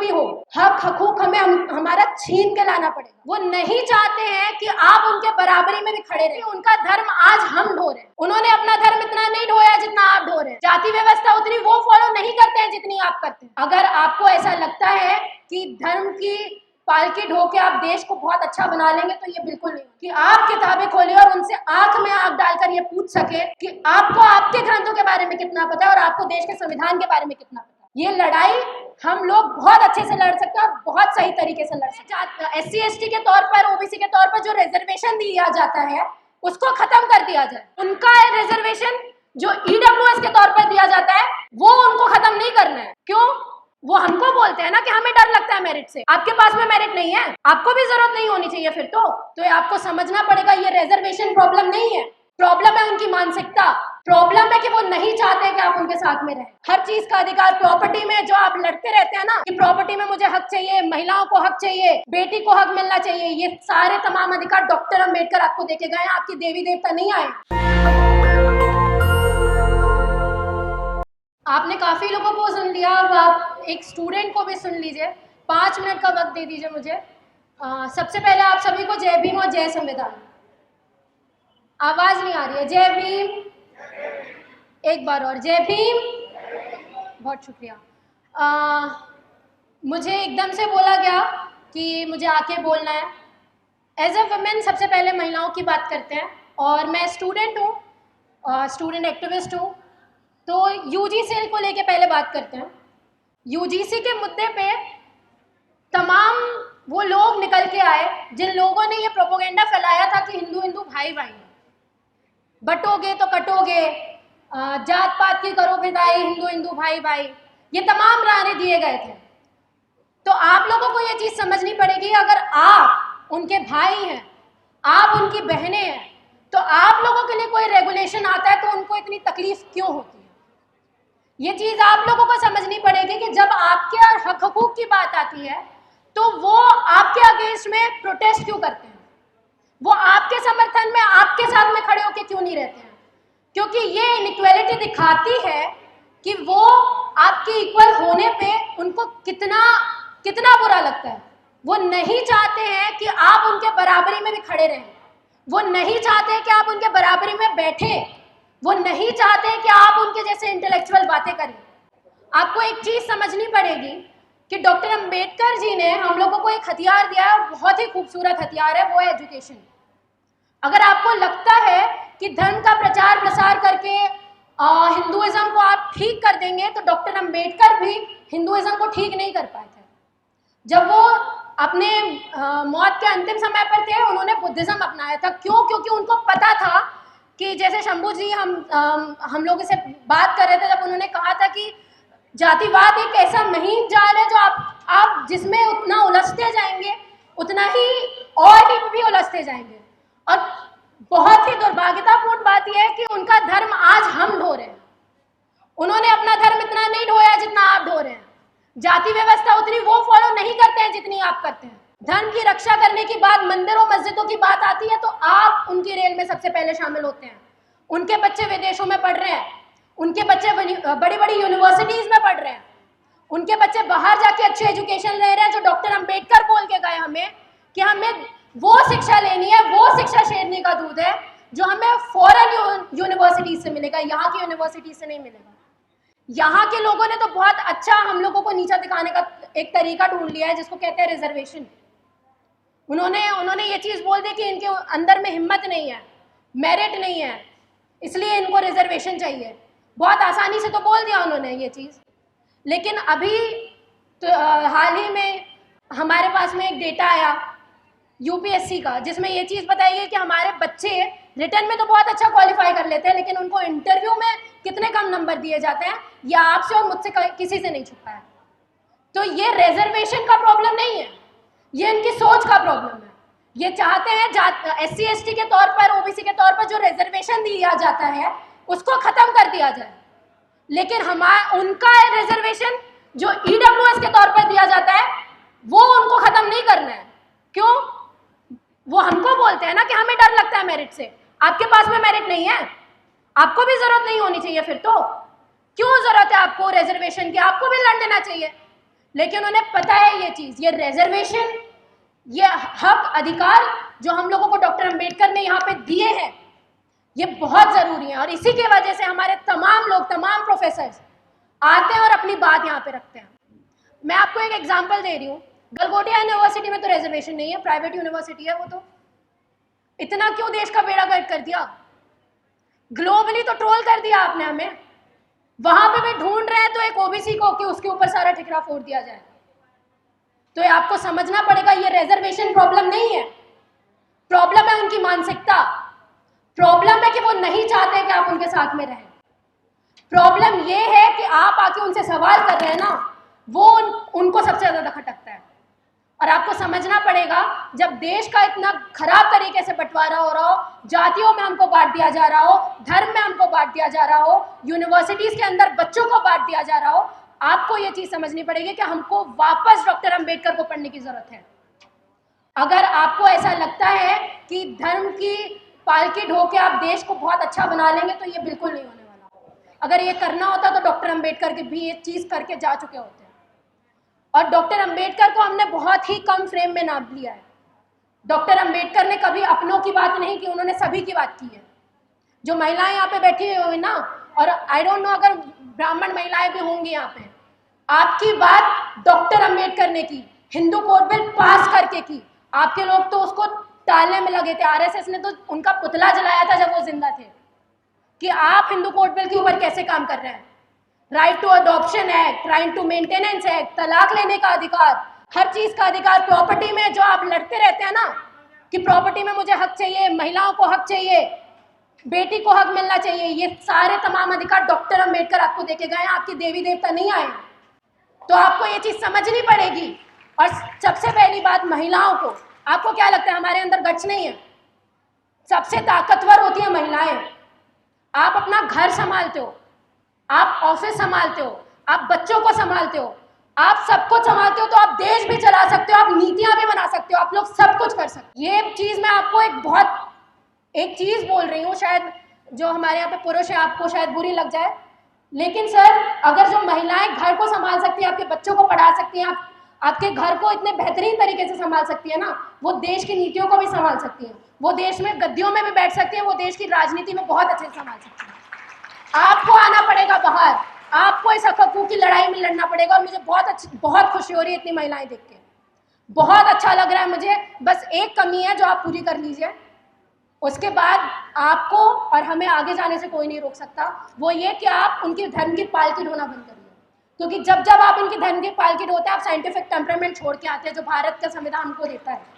भी हो, हक हकूक हमारा छीन के लाना पड़ेगा। वो नहीं चाहते हैं कि आप उनके बराबरी में भी खड़े रहे। उनका धर्म आज हम ढो रहे हैं, उन्होंने अपना धर्म इतना नहीं ढोया जितना आप ढो रहे हैं। जाति व्यवस्था उतनी वो फॉलो नहीं करते हैं जितनी आप करते हैं। अगर आपको ऐसा लगता है कि धर्म की पालकी ढो के आप देश को बहुत अच्छा बना लेंगे तो ये बिल्कुल नहीं कि आप किताबें खोले और उनसे आंख में आंख डालकर ये पूछ सके कि आपको आपके ग्रंथों के बारे में कितना पता है और आपको देश के संविधान के बारे में कितना पता है। ये लड़ाई हम लोग बहुत अच्छे से लड़ सकते हैं और बहुत सही तरीके से लड़ सकते हैं। SC ST के तौर पर, OBC के तौर पर जो रिजर्वेशन दिया जाता है उसको खत्म कर दिया जाए। उनका रिजर्वेशन जो EWS के तौर पर दिया जाता है वो उनको खत्म नहीं करना है। क्यों? वो हमको बोलते हैं ना कि हमें डर लगता है मेरिट से। आपके पास में मेरिट नहीं है, आपको भी जरूरत नहीं होनी चाहिए फिर तो ये आपको समझना पड़ेगा। ये रिजर्वेशन प्रॉब्लम नहीं है, प्रॉब्लम है उनकी मानसिकता। प्रॉब्लम है कि वो नहीं चाहते कि आप उनके साथ में रहें। हर चीज का अधिकार, प्रॉपर्टी में जो आप लड़ते रहते हैं ना कि प्रॉपर्टी में मुझे हक चाहिए, महिलाओं को हक चाहिए, बेटी को हक मिलना चाहिए, ये सारे तमाम अधिकार डॉक्टर अम्बेडकर आपको देके गए हैं, आपकी देवी देवता नहीं आए। आपने काफी लोगों को सुन लिया, अब आप एक स्टूडेंट को भी सुन लीजिए। 5 मिनट का वक्त दे दीजिए मुझे। सबसे पहले आप सभी को जय भीम और जय संविधान। आवाज नहीं आ रही है। जय भीम, एक बार और जय भीम। बहुत शुक्रिया। मुझे एकदम से बोला गया कि मुझे आके बोलना है। एज अ वुमेन सबसे पहले महिलाओं की बात करते हैं और मैं स्टूडेंट हूँ, स्टूडेंट एक्टिविस्ट हूँ। तो UGC को लेके पहले बात करते हैं। UGC के मुद्दे पे तमाम वो लोग निकल के आए जिन लोगों ने ये प्रोपोगेंडा फैलाया था कि हिंदू हिंदू भाई भाई हैं, बटोगे तो कटोगे, जात पात की करो विदाई, हिंदू हिंदू भाई भाई, ये तमाम नारे दिए गए थे। तो आप लोगों को ये चीज़ समझनी पड़ेगी, अगर आप उनके भाई हैं, आप उनकी बहनें हैं, तो आप लोगों के लिए कोई रेगुलेशन आता है तो उनको इतनी तकलीफ क्यों होती है। ये चीज़ आप लोगों को समझनी पड़ेगी कि जब आपके हक हकूक की बात आती है तो वो आपके अगेंस्ट में प्रोटेस्ट क्यों करते हैं, वो आपके समर्थन में, आपके साथ में खड़े होकर क्यों नहीं रहते हैं। क्योंकि ये इनइक्वालिटी दिखाती है कि वो आपके इक्वल होने पे उनको कितना बुरा लगता है। वो नहीं चाहते हैं कि आप उनके बराबरी में भी खड़े रहें, वो नहीं चाहते कि आप उनके बराबरी में बैठे, वो नहीं चाहते कि आप उनके जैसे इंटेलेक्चुअल बातें करें। आपको एक चीज़ समझनी पड़ेगी कि डॉक्टर अम्बेडकर जी ने हम लोगों को एक हथियार दिया है और बहुत ही खूबसूरत हथियार है, वो है एजुकेशन। अगर आपको लगता है कि धर्म का प्रचार प्रसार करके हिंदुइज्म को आप ठीक कर देंगे, तो डॉक्टर अम्बेडकर भी हिंदुइज्म को ठीक नहीं कर पाए थे। जब वो अपने मौत के अंतिम समय पर थे, उन्होंने बुद्धिज्म अपनाया था। क्यों? क्योंकि उनको पता था कि जैसे शंभू जी हम लोग इसे बात कर रहे थे, जब उन्होंने कहा था कि जातिवाद एक ऐसा महीन जाल है जो आप जिसमें उतना उलझते जाएंगे उतना ही और भी उलझते जाएंगे। और बहुत ही दुर्भाग्यतापूर्ण बात यह है कि उनका धर्म आज हम ढो रहे हैं, उन्होंने अपना धर्म इतना नहीं ढोया जितना आप ढो रहे हैं। जाति व्यवस्था उतनी वो फॉलो नहीं करते हैं जितनी आप करते हैं। धर्म की रक्षा करने की बात, मंदिरों मस्जिदों की बात आती है तो आप उनकी रेल में सबसे पहले शामिल होते हैं। उनके बच्चे विदेशों में पढ़ रहे हैं, उनके बच्चे बड़ी बड़ी यूनिवर्सिटीज में पढ़ रहे हैं, उनके बच्चे बाहर जाके अच्छी एजुकेशन ले रहे हैं, जो डॉक्टर अम्बेडकर बोल के गए हमें कि हमें वो शिक्षा लेनी है, वो शिक्षा शेरनी का दूध है जो हमें फॉरेन यूनिवर्सिटीज से मिलेगा, यहाँ की यूनिवर्सिटीज से नहीं मिलेगा। यहाँ के लोगों ने तो बहुत अच्छा हम लोगों को नीचा दिखाने का एक तरीका ढूंढ लिया है जिसको कहते हैं रिजर्वेशन। उन्होंने ये चीज़ बोल दी कि इनके अंदर में हिम्मत नहीं है, मेरिट नहीं है, इसलिए इनको रिजर्वेशन चाहिए। बहुत आसानी से तो बोल दिया उन्होंने ये चीज़। लेकिन अभी तो हाल ही में हमारे पास में एक डेटा आया UPSC का, जिसमें ये चीज़ बताई गई कि हमारे बच्चे रिटर्न में तो बहुत अच्छा क्वालिफाई कर लेते हैं, लेकिन उनको इंटरव्यू में कितने कम नंबर दिए जाते हैं, या आपसे और मुझसे किसी से नहीं छुपा है। तो ये रिजर्वेशन का प्रॉब्लम नहीं है, ये इनकी सोच का प्रॉब्लम है। ये चाहते हैं SC ST के तौर पर, OBC के तौर पर जो रिजर्वेशन दिया जाता है उसको खत्म कर दिया जाए, लेकिन उनका रिजर्वेशन जो EWS के तौर पर दिया जाता है वो उनको खत्म नहीं करना है। क्यों? वो हमको बोलते हैं ना कि हमें डर लगता है मेरिट से। आपके पास में मेरिट नहीं है, आपको भी जरूरत नहीं होनी चाहिए फिर तो। क्यों जरूरत है आपको रिजर्वेशन की? आपको भी लड़ लेना चाहिए। लेकिन उन्हें पता है ये चीज़, ये रिजर्वेशन, ये हक अधिकार जो हम लोगों को डॉक्टर अंबेडकर ने यहाँ पे दिए हैं, ये बहुत ज़रूरी है। और इसी की वजह से हमारे तमाम लोग, तमाम प्रोफेसर्स आते हैं और अपनी बात यहाँ पे रखते हैं। मैं आपको एक एग्जांपल दे रही हूँ, गलगोटिया यूनिवर्सिटी में तो रिजर्वेशन नहीं है, प्राइवेट यूनिवर्सिटी है वो, तो इतना क्यों देश का बेड़ा गर्क कर दिया? ग्लोबली तो ट्रोल कर दिया आपने हमें, वहां पे भी ढूंढ रहे हैं तो एक ओबीसी को कि उसके ऊपर सारा ठिकरा फोड़ दिया जाए। तो ये आपको समझना पड़ेगा, ये रिजर्वेशन प्रॉब्लम नहीं है, प्रॉब्लम है उनकी मानसिकता, प्रॉब्लम है कि वो नहीं चाहते कि आप उनके साथ में रहें। प्रॉब्लम ये है कि आप आके उनसे सवाल कर रहे हैं ना, वो उनको सबसे ज्यादा खटकता है। और आपको समझना पड़ेगा, जब देश का इतना खराब तरीके से बंटवारा हो रहा हो, जातियों में हमको बांट दिया जा रहा हो, धर्म में हमको बांट दिया जा रहा हो, यूनिवर्सिटीज के अंदर बच्चों को बांट दिया जा रहा हो, आपको ये चीज समझनी पड़ेगी कि हमको वापस डॉक्टर अंबेडकर को पढ़ने की जरूरत है। अगर आपको ऐसा लगता है कि धर्म की पालकी ढो के आप देश को बहुत अच्छा बना लेंगे, तो ये बिल्कुल नहीं होने वाला। अगर ये करना होता तो डॉक्टर अंबेडकर के भी ये चीज करके जा चुके होते हैं। और डॉक्टर अंबेडकर को हमने बहुत ही कम फ्रेम में नाप लिया है। डॉक्टर अंबेडकर ने कभी अपनों की बात नहीं की, उन्होंने सभी की बात की है। जो महिलाएं यहाँ पे बैठी हुई ना, और आई डोंट नो अगर ब्राह्मण महिलाएं भी होंगी यहाँ पे, आपकी बात डॉक्टर अंबेडकर ने की, हिंदू कोड बिल पास करके की। आपके लोग तो उसको टालने में लगे थे, आरएसएस ने तो उनका पुतला जलाया था जब वो जिंदा थे, कि आप हिंदू कोड बिल के ऊपर कैसे काम कर रहे हैं। Right to adoption act, right to maintenance act, तलाक लेने का अधिकार, हर चीज का अधिकार, प्रॉपर्टी में जो आप लड़ते रहते हैं ना कि प्रॉपर्टी में मुझे हक चाहिए, महिलाओं को हक चाहिए, बेटी को हक मिलना चाहिए, ये सारे तमाम अधिकार डॉक्टर अंबेडकर आपको देके गए हैं, आपके देवी देवता नहीं आए। तो आपको ये चीज समझनी पड़ेगी। और सबसे पहली बात, महिलाओं को, आपको क्या लगता है हमारे अंदर गट्स नहीं है? सबसे ताकतवर होती है महिलाएं। आप अपना घर संभालते हो, आप ऑफिस संभालते हो, आप बच्चों को संभालते हो, आप सब कुछ संभालते हो, तो आप देश भी चला सकते हो, आप नीतियां भी बना सकते हो, आप लोग सब कुछ कर सकते हो। ये चीज मैं आपको एक चीज बोल रही हूँ, शायद जो हमारे यहाँ पे पुरुष है आपको शायद बुरी लग जाए, लेकिन सर अगर जो महिलाएं घर को संभाल सकती है, आपके बच्चों को पढ़ा सकती हैं, आपके घर को इतने बेहतरीन तरीके से संभाल सकती है ना, वो देश की नीतियों को भी संभाल सकती है, वो देश में गद्दियों में भी बैठ सकती है, वो देश की राजनीति में बहुत अच्छे से संभाल सकती है। आपको आना पड़ेगा बाहर, आपको इस हकूक की लड़ाई में लड़ना पड़ेगा। और मुझे बहुत खुशी हो रही है इतनी महिलाएं देख के, बहुत अच्छा लग रहा है मुझे। बस एक कमी है जो आप पूरी कर लीजिए, उसके बाद आपको और हमें आगे जाने से कोई नहीं रोक सकता। वो ये कि आप उनकी धर्म की पालकी ढोना बंद करिए, क्योंकि जब जब आप इनकी धर्म की पालकी ढोते हैं, आप साइंटिफिक टेम्परामेंट छोड़ के आते हैं जो भारत का संविधान हमको देता है।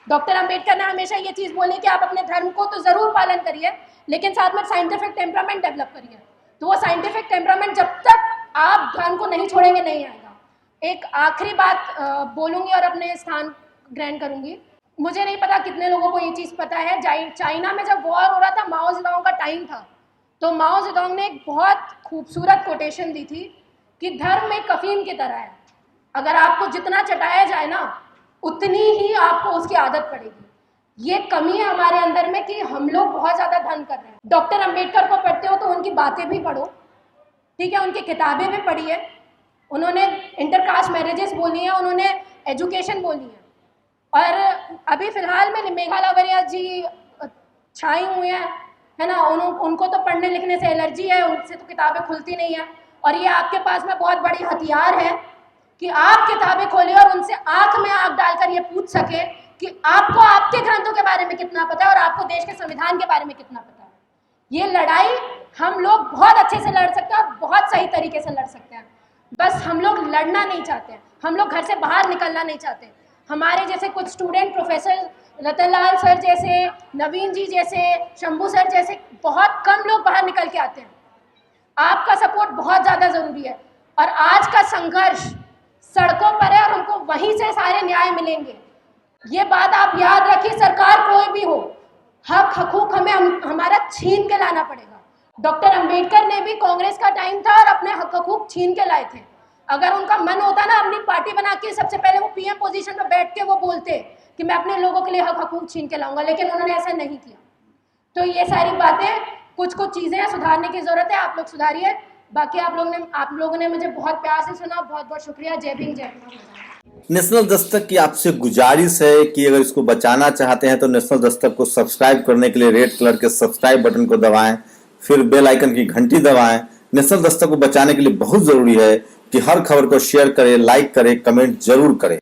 डॉक्टर अंबेडकर ने हमेशा ये चीज़ बोली कि आप अपने धर्म को तो ज़रूर पालन करिए, लेकिन साथ में साइंटिफिक टेम्परामेंट डेवलप करिए। तो वो साइंटिफिक टेम्परामेंट जब तक आप धर्म को नहीं छोड़ेंगे नहीं आएगा। एक आखिरी बात बोलूँगी और अपने स्थान ग्रहण करूँगी। मुझे नहीं पता कितने लोगों को ये चीज़ पता है, चाइना में जब वॉर हो रहा था, माओ जेडोंग का टाइम था, तो माओ जेडोंग ने एक बहुत खूबसूरत कोटेशन दी थी कि धर्म एक कफीन की तरह है, अगर आपको जितना चटाया जाए ना उतनी ही आपको उसकी आदत पड़ेगी। ये कमी है हमारे अंदर में कि हम लोग बहुत ज़्यादा धर्म कर रहे हैं। डॉक्टर अंबेडकर को पढ़ते हो तो उनकी बातें भी पढ़ो, ठीक है, उनकी किताबें भी पढ़िए। उन्होंने इंटरकास्ट मैरिजेस बोली हैं, उन्होंने एजुकेशन बोली है। और अभी फ़िलहाल में मेघालय जी छाई हुई हैं, है ना, उनको तो पढ़ने लिखने से एलर्जी है, उनसे तो किताबें खुलती नहीं है। और ये आपके पास में बहुत बड़ी हथियार है कि आप किताबें खोलिए और उनसे आंख में आंख डालकर ये पूछ सके कि आपको आपके ग्रंथों के बारे में कितना पता है और आपको देश के संविधान के बारे में कितना पता है। ये लड़ाई हम लोग बहुत अच्छे से लड़ सकते हैं और बहुत सही तरीके से लड़ सकते हैं, बस हम लोग लड़ना नहीं चाहते हैं, हम लोग घर से बाहर निकलना नहीं चाहते। हमारे जैसे कुछ स्टूडेंट, प्रोफेसर रतनलाल सर जैसे, नवीन जी जैसे, शंभू सर जैसे बहुत कम लोग बाहर निकल के आते हैं। आपका सपोर्ट बहुत ज़्यादा ज़रूरी है और आज का संघर्ष सड़कों पर है और उनको वहीं से सारे न्याय मिलेंगे। ये बात आप याद रखिए, सरकार कोई भी हो, हक हकूक हमें हमारा छीन के लाना पड़ेगा। डॉक्टर अंबेडकर ने भी कांग्रेस का टाइम था और अपने हक हकूक छीन के लाए थे। अगर उनका मन होता ना अपनी पार्टी बना के, सबसे पहले वो पीएम पोजीशन में बैठ के वो बोलते कि मैं अपने लोगों के लिए हक हकूक छीन के लाऊंगा, लेकिन उन्होंने ऐसा नहीं किया। तो ये सारी बातें, कुछ चीज़ें सुधारने की ज़रूरत है, आप लोग सुधारिए। बाकी आप लोगों ने मुझे बहुत प्यार से सुना, बहुत बहुत शुक्रिया। जय भीम जय भारत। नेशनल दस्तक की आपसे गुजारिश है कि अगर इसको बचाना चाहते हैं तो नेशनल दस्तक को सब्सक्राइब करने के लिए रेड कलर के सब्सक्राइब बटन को दबाएं, फिर बेल आइकन की घंटी दबाएं। नेशनल दस्तक को बचाने के लिए बहुत जरूरी है कि हर खबर को शेयर करें, लाइक करें, कमेंट जरूर करें।